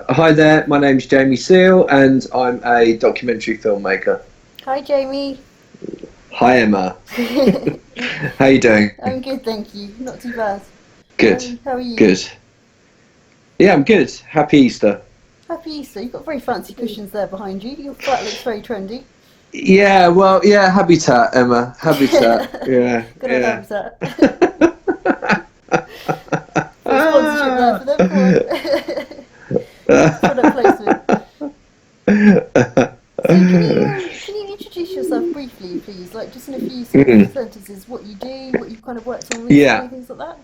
Hi there, my name's Jamie Seal and I'm a documentary filmmaker. Hi, Jamie. Hi Emma, how you doing? I'm good, thank you. Not too bad. Good, How are you? good. Yeah, I'm good. Happy Easter. Happy Easter. You've got very fancy cushions there behind you. Your flat looks very trendy. Yeah, well, yeah, habitat, Emma, habitat. Yeah, Good old yeah. habitat. For a sponsorship there for them. Come on. Product placement. So can you introduce yourself briefly, please? Like just in a few sort of sentences, what you do, what you've kind of worked on recently, Yeah. things like that.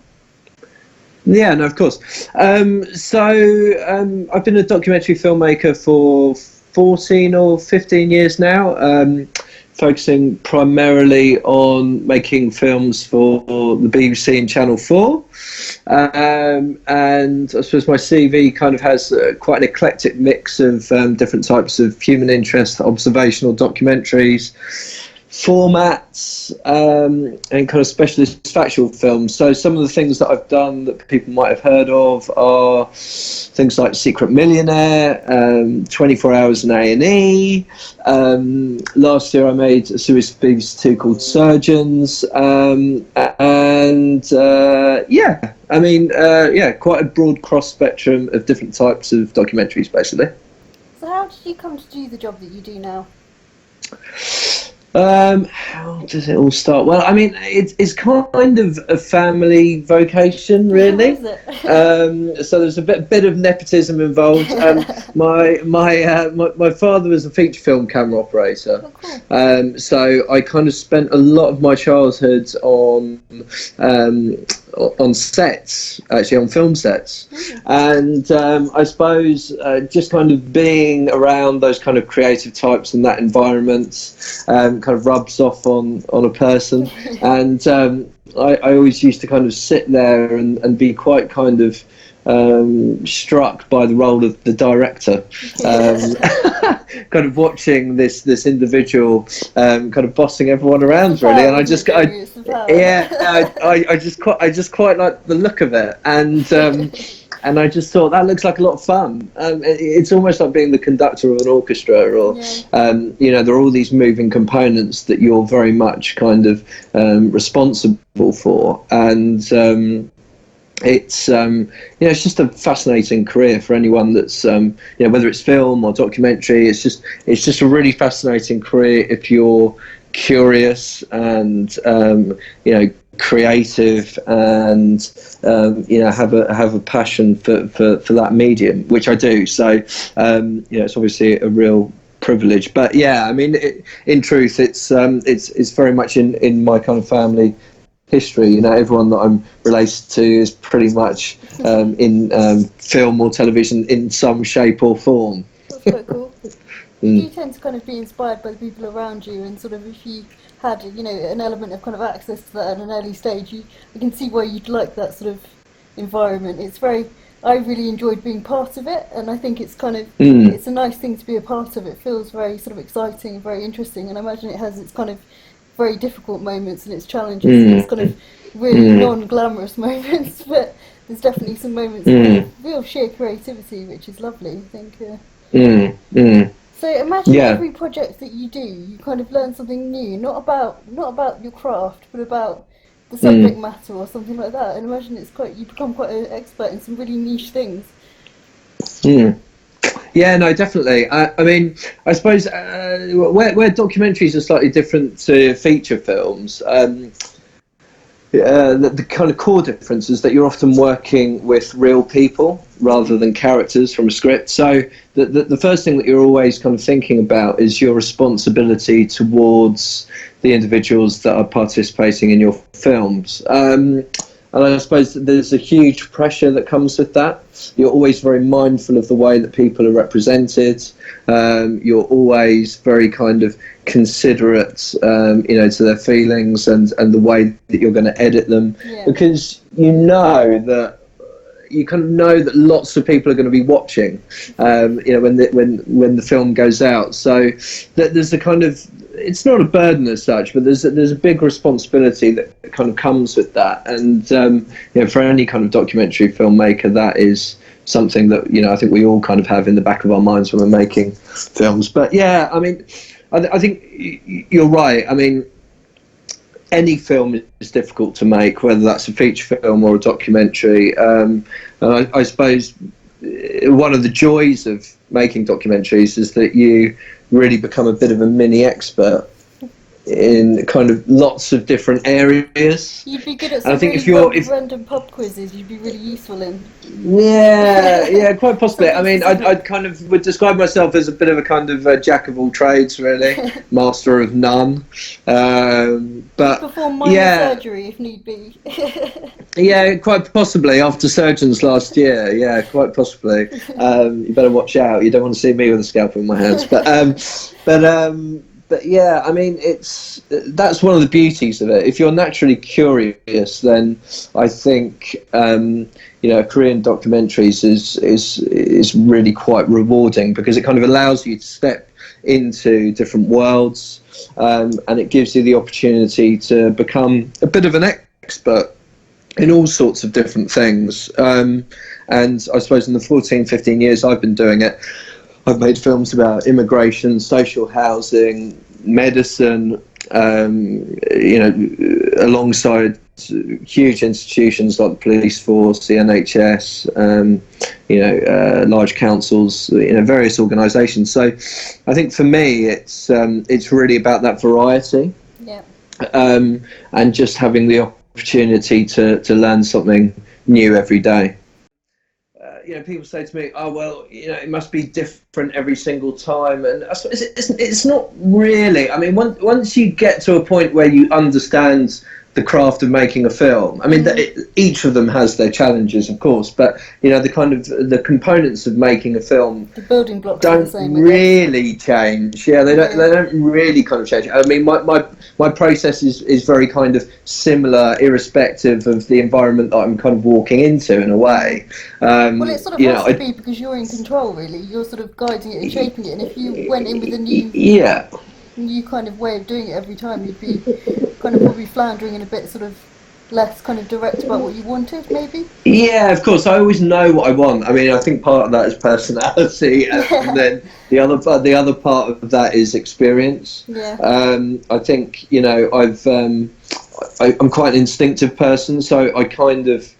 Yeah, no, of course. I've been a documentary filmmaker for 14 or 15 years now, focusing primarily on making films for the BBC and Channel 4. And I suppose my CV kind of has quite an eclectic mix of different types of human interest, observational documentaries, formats, and kind of specialist factual films. So some of the things that I've done that people might have heard of are things like Secret Millionaire, 24 Hours in A&E. Last year I made a series for BBC2 called Surgeons, quite a broad cross spectrum of different types of documentaries, basically. So how did you come to do the job that you do now? How does it all start? Well, I mean, it's kind of a family vocation, really. How is it? So there's a bit of nepotism involved. My father was a feature film camera operator. Oh, cool. So I kind of spent a lot of my childhood on sets, actually on film sets, and I suppose just kind of being around those kind of creative types in that environment kind of rubs off on a person, and I always used to kind of sit there and be quite kind of struck by the role of the director, kind of watching this individual kind of bossing everyone around, really, and I just quite like the look of it, and I just thought that looks like a lot of fun. It's almost like being the conductor of an orchestra, or there are all these moving components that you're very much kind of responsible for, and it's it's just a fascinating career for anyone that's whether it's film or documentary. It's just a really fascinating career if you're curious and creative and have a passion for that medium, which I do. So it's obviously a real privilege. But yeah, I mean, in truth, it's very much in my kind of family history. Everyone that I'm related to is pretty much in film or television in some shape or form. That's quite cool. You tend to kind of be inspired by the people around you, and sort of if you had an element of kind of access to that at an early stage, I can see why you'd like that sort of environment. I really enjoyed being part of it, and I think it's kind of it's a nice thing to be a part of. It feels very sort of exciting and very interesting, and I imagine it has its kind of very difficult moments and its challenges and its kind of really non-glamorous moments, but there's definitely some moments of real sheer creativity, which is lovely, I think. So imagine every project that you do, you kind of learn something new, not about your craft, but about the subject matter or something like that. And imagine you become quite an expert in some really niche things. Yeah, no, definitely. I mean, I suppose where documentaries are slightly different to feature films, the kind of core difference is that you're often working with real people rather than characters from a script. So the first thing that you're always kind of thinking about is your responsibility towards the individuals that are participating in your films. And I suppose there's a huge pressure that comes with that. You're always very mindful of the way that people are represented. You're always very kind of considerate, to their feelings and the way that you're going to edit them, because you kind of know that lots of people are going to be watching, when the film goes out. So there's a kind of, it's not a burden as such, but there's a big responsibility that kind of comes with that. And for any kind of documentary filmmaker, that is something that, you know, I think we all kind of have in the back of our minds when we're making films. But yeah, I mean, I think you're right. I mean, any film is difficult to make, whether that's a feature film or a documentary. And I suppose one of the joys of making documentaries is that you really become a bit of a mini expert in kind of lots of different areas. You'd be good at And I some think really random pub quizzes. You'd be really useful in. Yeah, quite possibly. I mean, I'd kind of would describe myself as a bit of a kind of jack of all trades, really, master of none. But perform minor surgery if need be. Yeah, quite possibly after surgeons last year. Yeah, quite possibly. You better watch out. You don't want to see me with a scalpel in my hands. But yeah, I mean, that's one of the beauties of it. If you're naturally curious, then I think you know, Korean documentaries is really quite rewarding, because it kind of allows you to step into different worlds, and it gives you the opportunity to become a bit of an expert in all sorts of different things. And I suppose in the 15 years I've been doing it, I've made films about immigration, social housing, medicine, you know, alongside huge institutions like the police force, the NHS, you know, large councils, you know, various organisations. So I think for me, it's really about that variety, and just having the opportunity to learn something new every day. You know, people say to me, "Oh, well, you know, it must be different every single time," and I suppose it's not really. I mean, once you get to a point where you understand the craft of making a film, I mean, each of them has their challenges, of course, but you know, the kind of the components of making a film, the building blocks don't are the same, really change. Yeah, they don't really kind of change. I mean, my process is very kind of similar, irrespective of the environment that I'm kind of walking into, in a way. Well, it sort of has to be, because you're in control, really. You're sort of guiding it and shaping it, and if you went in with a new kind of way of doing it every time, you'd be kind of probably floundering and a bit sort of less kind of direct about what you wanted, maybe. Yeah, of course. I always know what I want. I mean, I think part of that is personality, and then the other part of that is experience. Yeah. I think, you know, I'm quite an instinctive person, so I kind of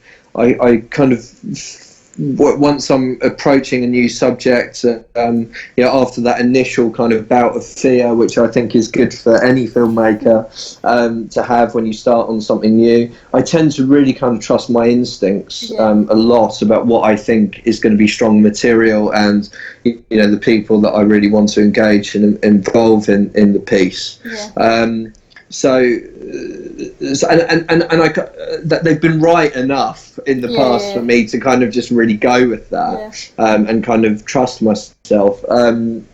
once I'm approaching a new subject, you know, after that initial kind of bout of fear, which I think is good for any filmmaker to have when you start on something new, I tend to really kind of trust my instincts a lot about what I think is going to be strong material, and you know, the people that I really want to engage and involve in the piece. That they've been right enough in the past for me to kind of just really go with that, and kind of trust myself. And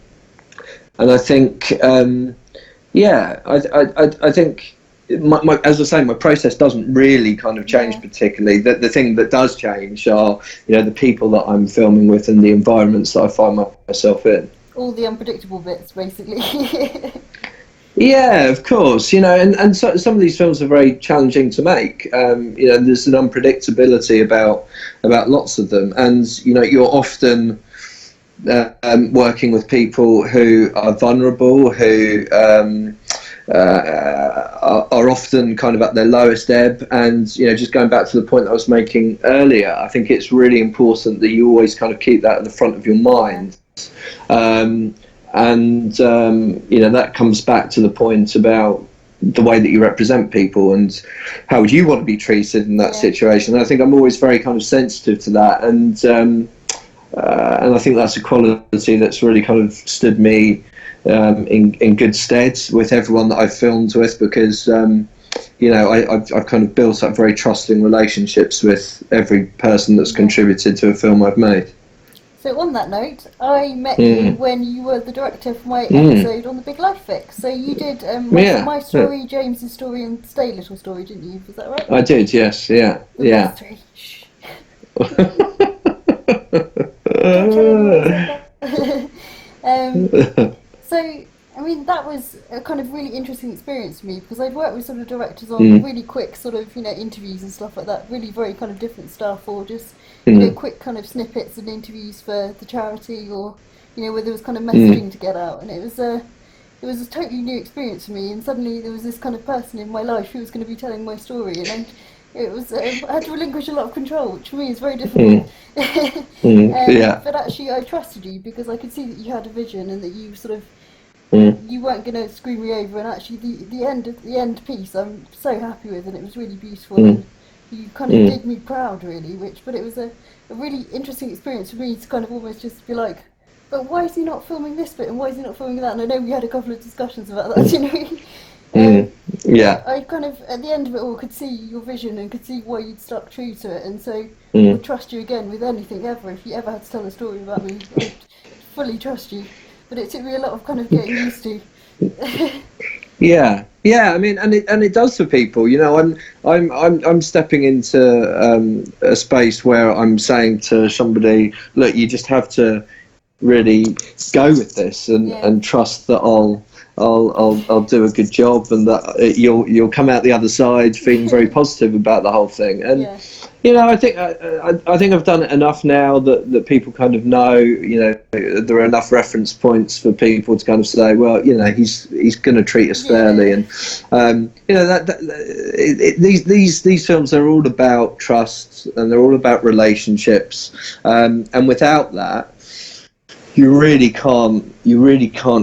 I think, I think as I say, my process doesn't really kind of change particularly. The thing that does change are, you know, the people that I'm filming with and the environments that I find myself in. All the unpredictable bits, basically. Yeah, of course, you know, and so, some of these films are very challenging to make. You know, there's an unpredictability about lots of them, and you know, you're often working with people who are vulnerable, who are often kind of at their lowest ebb. And you know, just going back to the point that I was making earlier, I think it's really important that you always kind of keep that at the front of your mind. And you know, that comes back to the point about the way that you represent people and how would you want to be treated in that situation. And I think I'm always very kind of sensitive to that, and I think that's a quality that's really kind of stood me in good stead with everyone that I've filmed with, because you know, I've kind of built up very trusting relationships with every person that's contributed to a film I've made. So on that note, I met you when you were the director for my episode on the Big Life Fix. So you did my story, James's story, and Stay Little story, didn't you? Was that right? I did, yes, yeah. So mean, that was a kind of really interesting experience for me, because I'd worked with sort of directors on really quick sort of, interviews and stuff like that, really very kind of different stuff, or just, quick kind of snippets and interviews for the charity, or, where there was kind of messaging to get out. And it was a totally new experience for me, and suddenly there was this kind of person in my life who was going to be telling my story, and it was I had to relinquish a lot of control, which for me is very difficult. But actually, I trusted you because I could see that you had a vision and that you sort of you weren't going to screw me over. And actually, the end piece, I'm so happy with, and it was really beautiful. And you kind of did me proud, really. But it was a really interesting experience for me to kind of almost just be like, but why is he not filming this bit and why is he not filming that? And I know we had a couple of discussions about that, I kind of, at the end of it all, could see your vision and could see why you'd stuck true to it, and so I would trust you again with anything ever. If you ever had to tell a story about me, I'd fully trust you. But it took me a lot of kind of getting used to. Yeah, I mean, and it does for people. I'm stepping into a space where I'm saying to somebody, look, you just have to really go with this and trust that I'll do a good job, and that you'll come out the other side feeling very positive about the whole thing. And I think I've done it enough now that people kind of know. There are enough reference points for people to kind of say, well, he's going to treat us fairly, and these films are all about trust, and they're all about relationships, and without that, you really can't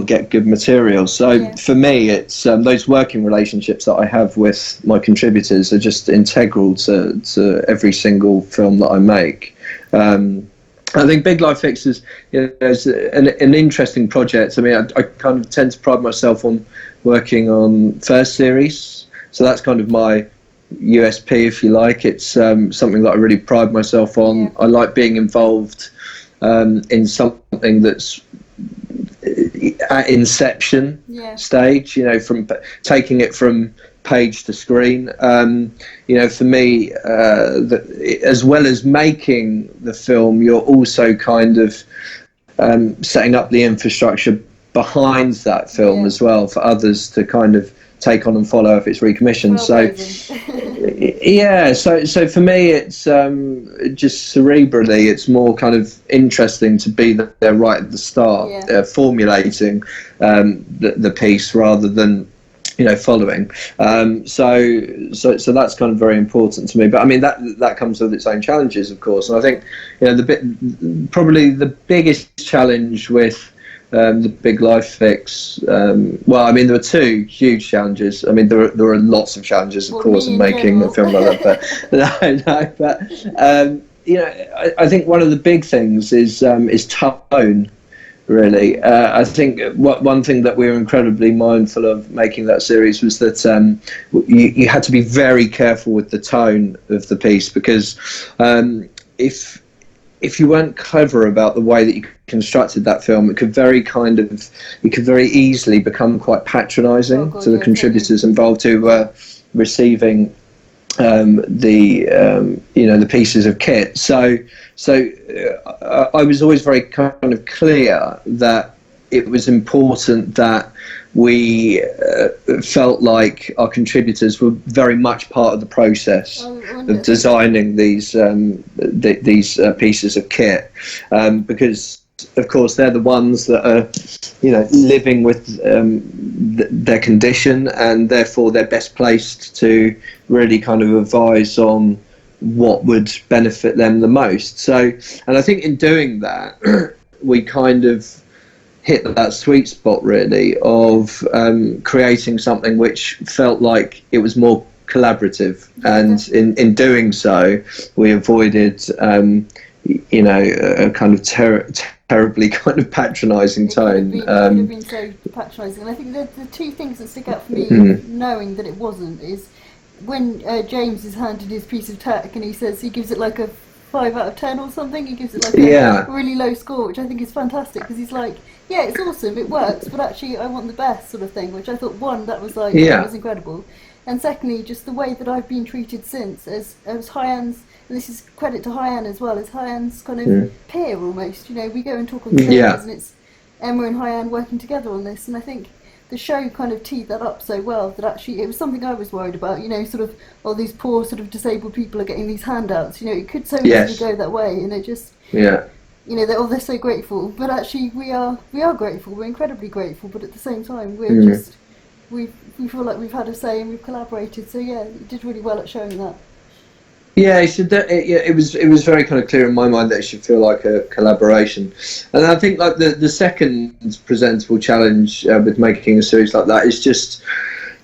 get good material. So for me, it's those working relationships that I have with my contributors are just integral to every single film that I make. I think Big Life Fix is an interesting project. I mean, I kind of tend to pride myself on working on first series, so that's kind of my USP, if you like. It's something that I really pride myself on. I like being involved in something that's at inception stage, from taking it from page to screen. For me, as well as making the film, you're also kind of setting up the infrastructure behind that film as well for others to kind of take on and follow if it's recommissioned. So so for me, it's just cerebrally, it's more kind of interesting to be there right at the start, formulating the piece rather than following. So that's kind of very important to me. But I mean, that comes with its own challenges, of course. And I think probably the biggest challenge with the Big Life Fix, well, I mean, there were two huge challenges. I mean, there are lots of challenges, of course, in making a film like that. But I think one of the big things is tone. Really, I think one thing that we were incredibly mindful of making that series was that you had to be very careful with the tone of the piece, because if you weren't clever about the way that you constructed that film, it could very easily become quite patronising to the contributors involved who were receiving the pieces of kit. So I was always very kind of clear that it was important that we felt like our contributors were very much part of the process of designing these pieces of kit, because of course they're the ones that are living with their condition, and therefore they're best placed to really kind of advise on what would benefit them the most. So, and I think in doing that we kind of hit that sweet spot really of creating something which felt like it was more collaborative, and in doing so we avoided a kind of terribly kind of patronising tone. It could have been so patronising. And I think the two things that stick out for me, knowing that it wasn't, is when James is handed his piece of tech and he says he gives it like a 5 out of 10 or something. He gives it like a really low score, which I think is fantastic, because he's like, yeah, it's awesome, it works, but actually I want the best, sort of thing, which I thought, one, that was like, that was incredible. And secondly, just the way that I've been treated since as Hyan's, and this is credit to Hyan as well, as Hyan's kind of peer almost. We go and talk on the trailers, and it's Emma and Hyan working together on this, and I think the show kind of teed that up so well that actually it was something I was worried about, you know, sort of, oh, these poor sort of disabled people are getting these handouts, you know, it could so easily go that way, and it just, you know, they're so grateful, but actually we are grateful, we're incredibly grateful, but at the same time we're just, we feel like we've had a say and we've collaborated, so yeah, you did really well at showing that. Yeah, it was very kind of clear in my mind that it should feel like a collaboration, and I think like the second presentable challenge with making a series like that is just,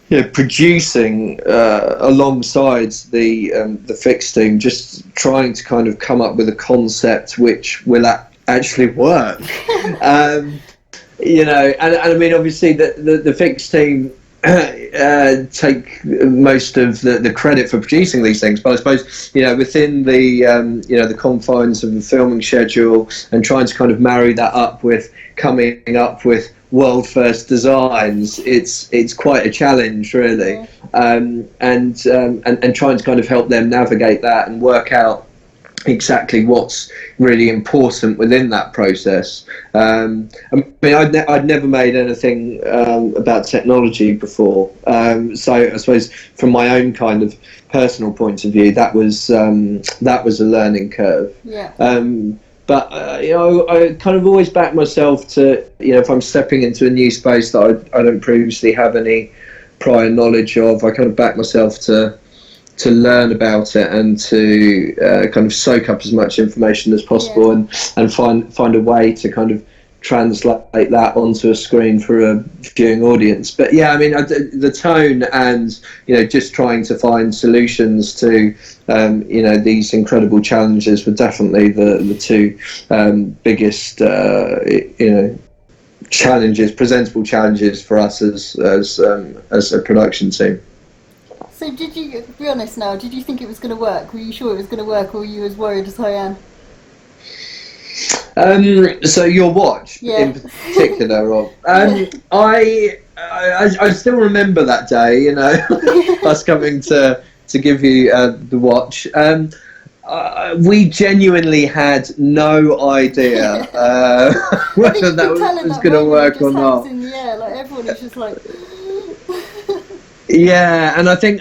you know, producing alongside the Fix team, just trying to kind of come up with a concept which will actually work. You know, and I mean, obviously the Fix team take most of the credit for producing these things, but I suppose, you know, within the you know, the confines of the filming schedule and trying to kind of marry that up with coming up with world first designs, it's quite a challenge, really. And trying to kind of help them navigate that and work out exactly what's really important within that process. I mean, I'd never made anything about technology before, so I suppose from my own kind of personal point of view, that was a learning curve. But you know, I kind of always back myself to, you know, if I'm stepping into a new space that I don't previously have any prior knowledge of, I kind of back myself to learn about it and to kind of soak up as much information as possible, and find a way to kind of translate that onto a screen for a viewing audience. But yeah, I mean, the tone and, you know, just trying to find solutions to you know, these incredible challenges were definitely the two biggest you know, challenges, presentable challenges for us as a production team. So did you, be honest now, did you think it was going to work? Were you sure it was going to work, or were you as worried as I am? So your watch in particular, Rob. I still remember that day, you know, us coming to give you the watch. We genuinely had no idea whether that was going to work or not. In the air, like everyone is just like. Yeah, and I think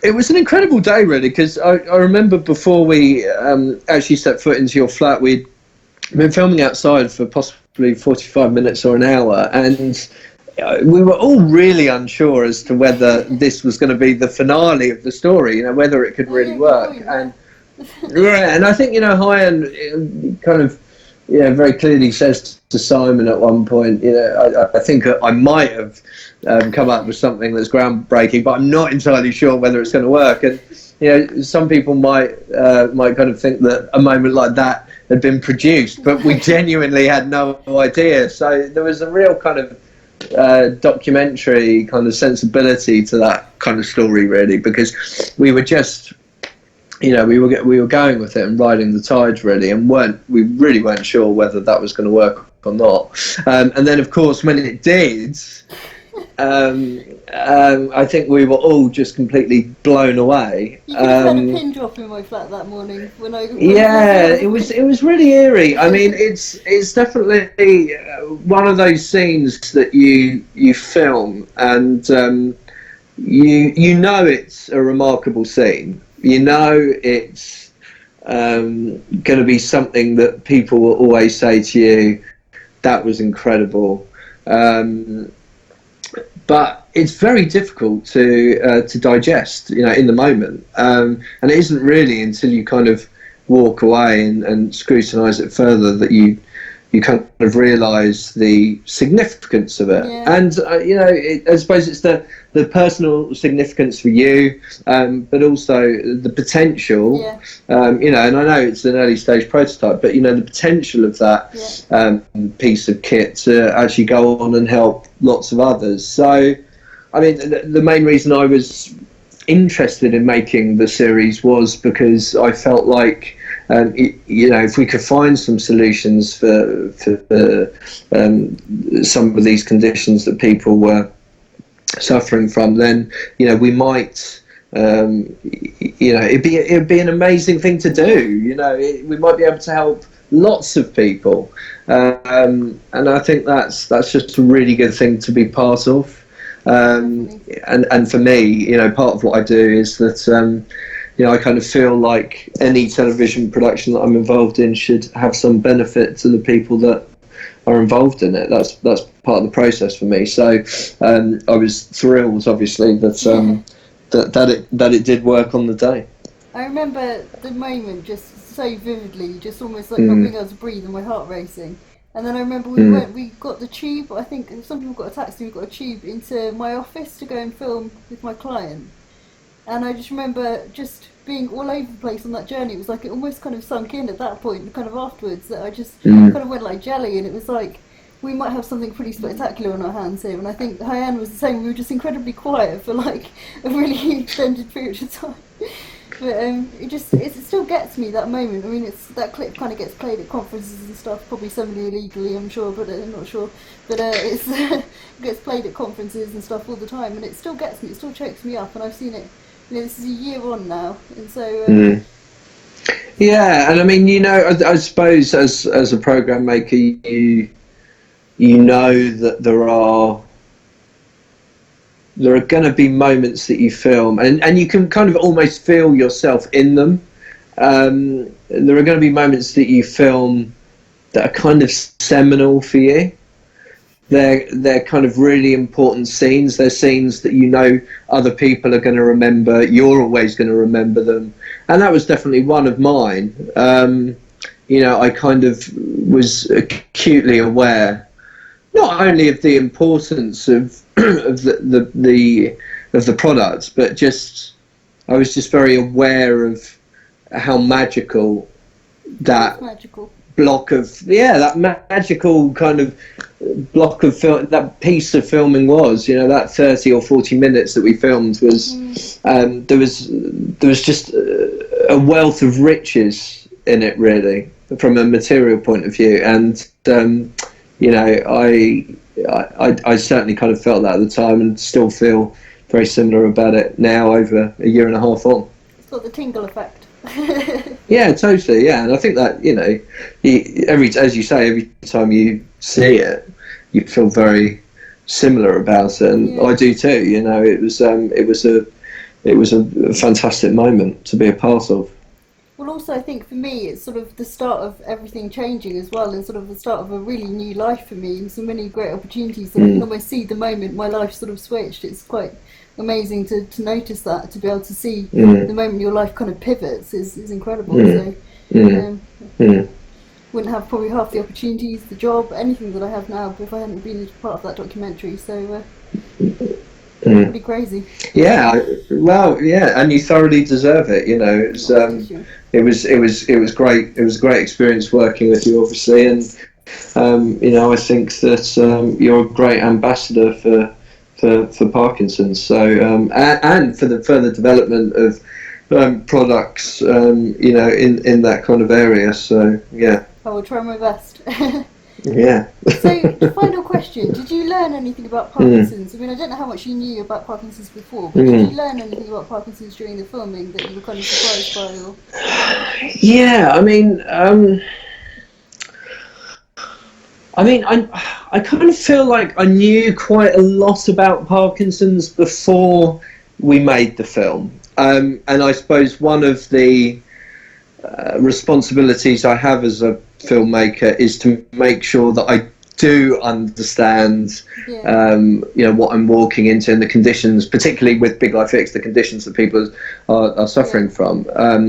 it was an incredible day, really, because I remember before we actually set foot into your flat, we'd been filming outside for possibly 45 minutes or an hour, and we were all really unsure as to whether this was going to be the finale of the story, you know, whether it could really work. And I think, you know, Hyan kind of, you know, very clearly says to Simon at one point, you know, I think I might have come up with something that's groundbreaking, but I'm not entirely sure whether it's going to work. And, you know, some people might kind of think that a moment like that had been produced, but we genuinely had no idea. So there was a real kind of documentary kind of sensibility to that kind of story, really, because we were just, you know, we were going with it and riding the tide, really, and we really weren't sure whether that was going to work or not. And then, of course, when it did, I think we were all just completely blown away. You could have had a pin drop in my flat that morning when it was really eerie. I mean, it's definitely one of those scenes that you film, and you know it's a remarkable scene. You know it's going to be something that people will always say to you, that was incredible. But it's very difficult to digest, you know, in the moment. And it isn't really until you kind of walk away and scrutinise it further that you kind of realise the significance of it. And you know, I suppose it's the personal significance for you, but also the potential. You know, and I know it's an early stage prototype, but you know, the potential of that piece of kit to actually go on and help lots of others. So, I mean, the main reason I was interested in making the series was because I felt like, you know, if we could find some solutions for some of these conditions that people were suffering from, then, you know, we might, you know, it'd be an amazing thing to do. You know, we might be able to help lots of people, and I think that's just a really good thing to be part of. And for me, you know, part of what I do is that you know, I kind of feel like any television production that I'm involved in should have some benefit to the people that are involved in it. That's part of the process for me. So I was thrilled, obviously, that that it did work on the day. I remember the moment just so vividly, just almost like not being able to breathe and my heart racing. And then I remember we got the tube. I think some people got a taxi. We got a tube into my office to go and film with my client. And I just remember just being all over the place on that journey. It was like it almost kind of sunk in at that point, kind of afterwards, that I just kind of went like jelly, and it was like we might have something pretty spectacular on our hands here. And I think Hyann was the same. We were just incredibly quiet for like a really extended period of time. But it still gets me, that moment. I mean, that clip kind of gets played at conferences and stuff, probably semi-illegally, I'm sure, but I'm not sure. But it gets played at conferences and stuff all the time, and it still gets me. It still chokes me up, and I've seen it. You know, this is a year on now, and so. Yeah, and I mean, you know, I suppose as a program maker, you know that there are going to be moments that you film, and you can kind of almost feel yourself in them. There are going to be moments that you film that are kind of seminal for you. They're kind of really important scenes. They're scenes that you know other people are going to remember. You're always going to remember them, and that was definitely one of mine. You know, I kind of was acutely aware not only of the importance of of the product, but just I was just very aware of how magical that block of that magical kind of block of film, that piece of filming was. You know, that 30 or 40 minutes that we filmed was there was just a wealth of riches in it, really, from a material point of view. And you know, I certainly kind of felt that at the time, and still feel very similar about it now, over a year and a half on. It's got the tingle effect. Yeah, totally. Yeah, and I think that, you know, as you say, every time you see it, you feel very similar about it, and I do too. You know, it was a fantastic moment to be a part of. Well, also, I think for me, it's sort of the start of everything changing as well, and sort of the start of a really new life for me, and so many great opportunities that I can almost see the moment my life sort of switched. It's quite amazing to notice that, to be able to see the moment your life kind of pivots is incredible. So, wouldn't have probably half the opportunities, the job, anything that I have now if I hadn't been a part of that documentary. So, pretty crazy. Yeah, well, yeah, and you thoroughly deserve it. You know, it was great. It was a great experience working with you, obviously, and you know, I think that you're a great ambassador for Parkinson's. So and for the further development of products, you know, in that kind of area. So yeah, I will try my best. Yeah. So, the final question, did you learn anything about Parkinson's? I mean, I don't know how much you knew about Parkinson's before, but did you learn anything about Parkinson's during the filming that you were kind of surprised by? Or? Yeah, I mean, I kind of feel like I knew quite a lot about Parkinson's before we made the film. And I suppose one of the responsibilities I have as a filmmaker is to make sure that I do understand you know, what I'm walking into, and the conditions, particularly with Big Life Fix, the conditions that people are suffering from,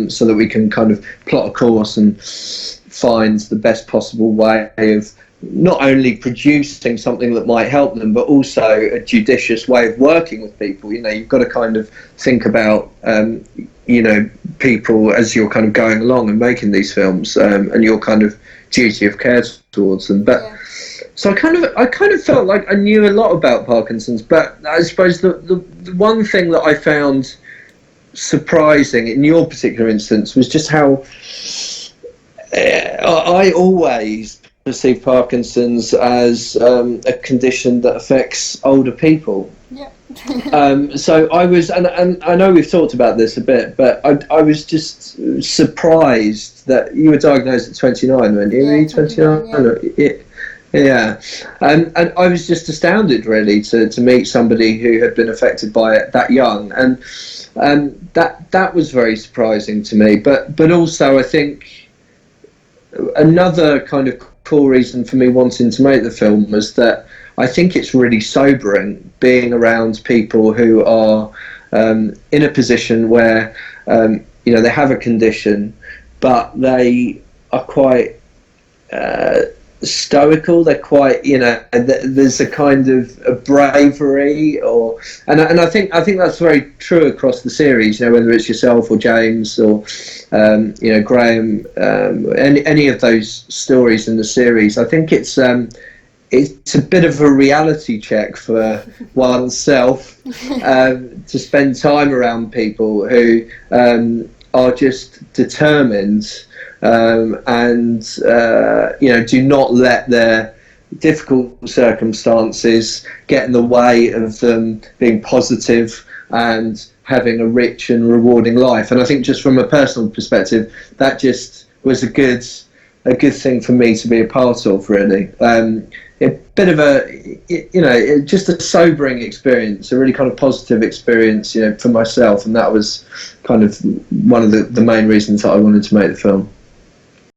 so that we can kind of plot a course and find the best possible way of not only producing something that might help them, but also a judicious way of working with people. You know, you've got to kind of think about you know, people as you're kind of going along and making these films, and your kind of duty of care towards them. But so I kind of felt like I knew a lot about Parkinson's, but I suppose the one thing that I found surprising in your particular instance was just how I always perceive Parkinson's as a condition that affects older people. So I was, and I know we've talked about this a bit, but I was just surprised that you were diagnosed at 29, weren't you? Yeah, Were you 29? 29, yeah. Yeah, and I was just astounded, really, to meet somebody who had been affected by it that young, and that was very surprising to me. But also, I think another kind of core reason for me wanting to make the film was that I think it's really sobering being around people who are in a position where they have a condition, but they are quite stoical. They're quite, there's a kind of a bravery, and I think that's very true across the series. Whether it's yourself or James or Graham, any of those stories in the series, I think it's a bit of a reality check for oneself to spend time around people who are just determined and do not let their difficult circumstances get in the way of them being positive and having a rich and rewarding life. And I think just from a personal perspective, that just was a good thing for me to be a part of, really. A bit of just a sobering experience, a really kind of positive experience, for myself, and that was kind of one of the main reasons that I wanted to make the film.